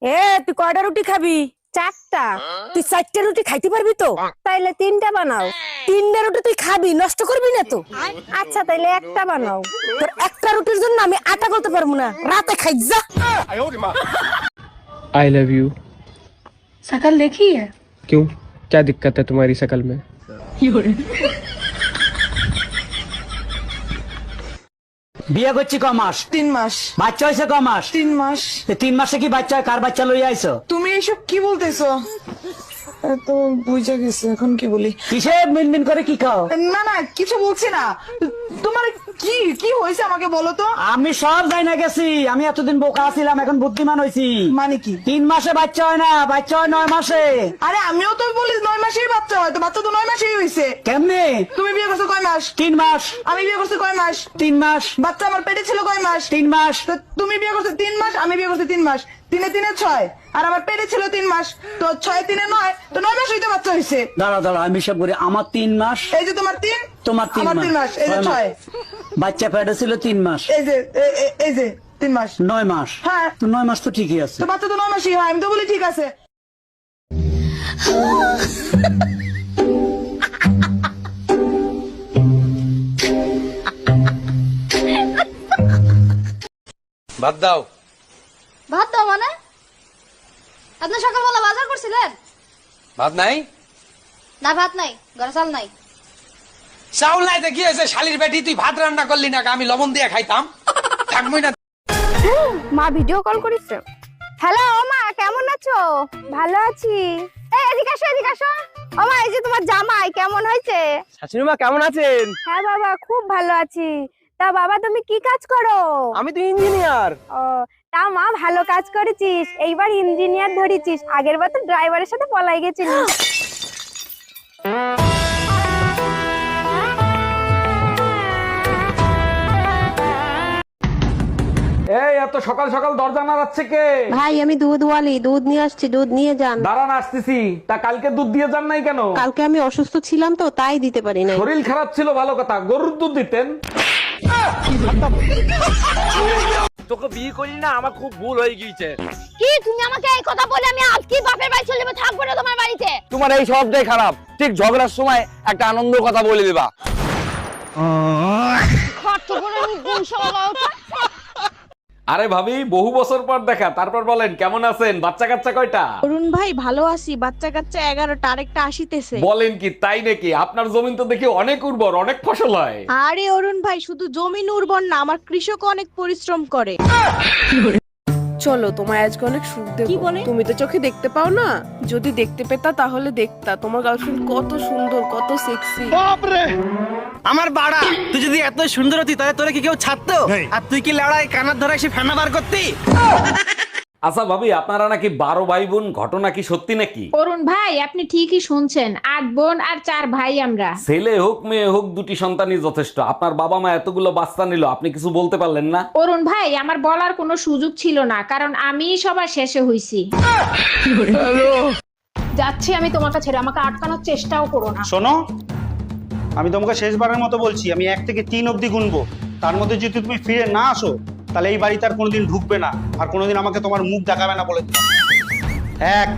এ তুই কয়টা রুটি খাবি? চারটা। তুই 4টা রুটি খাইতে পারবি তো? তাইলে 3টা বানাও। 3টা রুটি তুই খাবি, নষ্ট করবি না তো? আচ্ছা তাইলে একটা বানাও। তোর একটা রুটির জন্য আমি আটা করতে পারবো না, রাতে খাই যা। I love you. शकल देखी है? क्यों, क्या दिक्कत है तुम्हारी शकल में? বিয়ে করছি ক মাস? 3 মাস। বাচ্চা হয়েছে ক মাস? 3 মাস। 3 মাসে কি বাচ্চা হয়? কার বাচ্চা লইয়া আইছো? তুমি এসব কি বলতেছো? তো বুঝে গেছে, এখন কি বলি? কিসে মিনমিন করে কি খাও? না না কিছু বলছি না। তোমার কি কি হয়েছে আমাকে বলো তো। আমি সব যাই না গেছি, আমি এতদিন বোকা ছিলাম, এখন বুদ্ধিমান হয়েছি। মানে কি? 3 মাসে বাচ্চা হয় না, বাচ্চা হয় 9 মাসে। আরে আমিও তো বলি 9 মাসেই বাচ্চা হয়, তো বাচ্চা তো 9 মাসেই হয়েছে। কেমনে? তুমি বিয়ে করছো কয় মাস? 3 মাস। আমি বিয়ে করছি কয় মাস? 3 মাস। বাচ্চা আমার পেটে ছিল কয় মাস? 3 মাস। তো তুমি বিয়ে করছো 3 মাস, আমি বিয়ে করছি 3 মাস। 3 এ 6, আর আমার পেটে ছিল 3 মাস, তো 6 3 9, তো 9 মাস হইতে বাচ্চা হয়েছে। দাঁড়া দাঁড়া, আমি সব করি। আমার 3 মাস, এই যে তোমার 3, তোমার 3 আমার 3 মাস, এই যে 6, বাচ্চা পেটে ছিল 3 মাস, এই যে এই যে 3 মাস, 9 মাস। হ্যাঁ তো 9 মাস তো ঠিকই আছে। তো বাচ্চা তো 9 মাসই হয়, আমি তো বলি ঠিক আছে। ভাত দাও। ভাত দাও মানে? আপনি সকালবেলা বাজার করছিলেন? ভাত নাই? না ভাত নাই, ঘরে চাল নাই। চাউল নাই তো কি হয়েছে? শালির বেটি তুই ভাত রান্না করলি না, আমি লবণ দিয়ে খাইতাম। থাকবই না। মা ভিডিও কল করেছে। হ্যালো মা, কেমন আছো? ভালো আছি। এই এদিকে আসো, এদিকে আসো। ও মা, এই যে তোমার জামাই কেমন হয়েছে? শাশুড়ি মা কেমন আছেন? হ্যাঁ বাবা, খুব ভালো আছি। তা বাবা তুমি কি কাজ করো? আমি তো ইঞ্জিনিয়ার। ও, তা মা ভালো কাজ করেছিস, এইবার ইঞ্জিনিয়ার ধরেছিস, আগের বার তো ড্রাইভারের সাথে পলাই গেছিলিস। এই এত সকাল সকাল দরজা নাড়াচ্ছে কে? ভাই আমি দুধওয়ালি, দুধ নিয়ে আসছি, দুধ নিয়ে যান। দাঁড়ান আসতেছি। তা কালকে দুধ দিয়ে যান নাই কেন? কালকে আমি অসুস্থ ছিলাম তো, তাই দিতে পারি নাই। শরীর খারাপ ছিল ভালো কথা, গরুর দুধ দিতেন। তোকে বিয়ে করি না, আমার খুব ভুল হয়ে গিয়েছে। কি তুমি আমাকে এই কথা বলে আমি আজকে বাপের বাড়ি চলে যাবো, থাকবো না তোমার বাড়িতে? তোমার এই সবটাই খারাপ। ঠিক ঝগড়ার সময় একটা আনন্দের কথা বলে দিবা। খরচ করে আমি কোন সবাই। আরে ভাবি, বহু বছর পর দেখা, তারপর বলেন কেমন আছেন? বাচ্চা কাচ্চা কয়টা? অরুণ ভাই ভালো আছি, বাচ্চা কাচ্চা 11টা, আরেকটা আসিতেছে। বলেন কি, তাই নাকি? আপনার জমিন তো দেখি অনেক উর্বর, অনেক ফসল হয়। আরে অরুণ ভাই, শুধু জমিন উর্বর না, আমার কৃষক অনেক পরিশ্রম করে। চলো তোমায় আজকে অনেক সুখ দেব। কি বলে? তুমি তো চোখে দেখতে পাও না, যদি দেখতে পেতা তাহলে দেখতা তোমার গার্লফ্রেন্ড কত সুন্দর, কত সেক্সি। আমার বাড়া, তুই যদি এত সুন্দর হতি তাহলে তোরা কি কেউ ছাড়তো? আর তুই কি লড়াই কানার ধরে এসে ফেনা বার করতি? আচ্ছা ভাবি, আপনারা নাকি 12 ভাই বোন, ঘটনা কি সত্যি নাকি? অরুণ ভাই আপনি ঠিকই শুনছেন, 8 বোন আর 4 ভাই আমরা। ছেলে হোক মেয়ে হোক, দুটি সন্তানই যথেষ্ট। আপনার বাবা মা এতগুলো বাচ্চা নিল, আপনি কিছু বলতে পারলেন না? অরুণ ভাই আমার বলার কোনো সুযোগ ছিল না, কারণ আমি সবার শেষে হইছি। যাচ্ছি আমি তোমাকে ছেড়ে, আমাকে আটকানোর চেষ্টাও করো না। শোনো, আমি তোমাকে শেষবারের মতো বলছি, আমি 1 থেকে 3 অবধি গুনবো। তার মধ্যে যদি তুমি ফিরে না আসো, তাহলে এই বাড়িতে আর কোনোদিন ঢুকবে না, আর কোনোদিন আমাকে তোমার মুখ দেখাবে না বলে দিলাম। 1,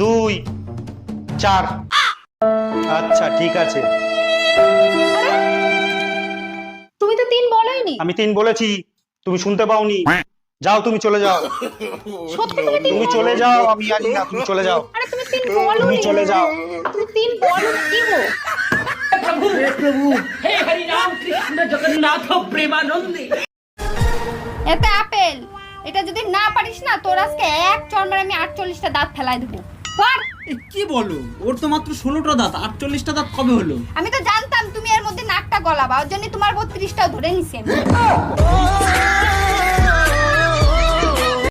2, 4। আচ্ছা ঠিক আছে। তুমি তো 3 বলোইনি। আমি 3 বলেছি, তুমি শুনতে পাওনি। যাও, তুমি চলে যাও। সত্যি তুমি 3 তুমি চলে যাও, আমি জানি না, তুমি চলে যাও। আরে তুমি 3 বলোনি। তুমি চলে যাও। তুমি 3 বলো কি গো? এটা আপেল, এটা যদি না পারিস না, তোর আজকে এক চড় আমি 48টা দাঁত ফেলাই দেবো। পর। কি বলো? ওর তো মাত্র 16টা দাঁত, 48টা দাঁত কবে হলো? আমি তো জানতাম তুমি এর মধ্যে নাকটা গলাবা, ওর জন্য তোমার 32টাও ধরে নিছি আমি।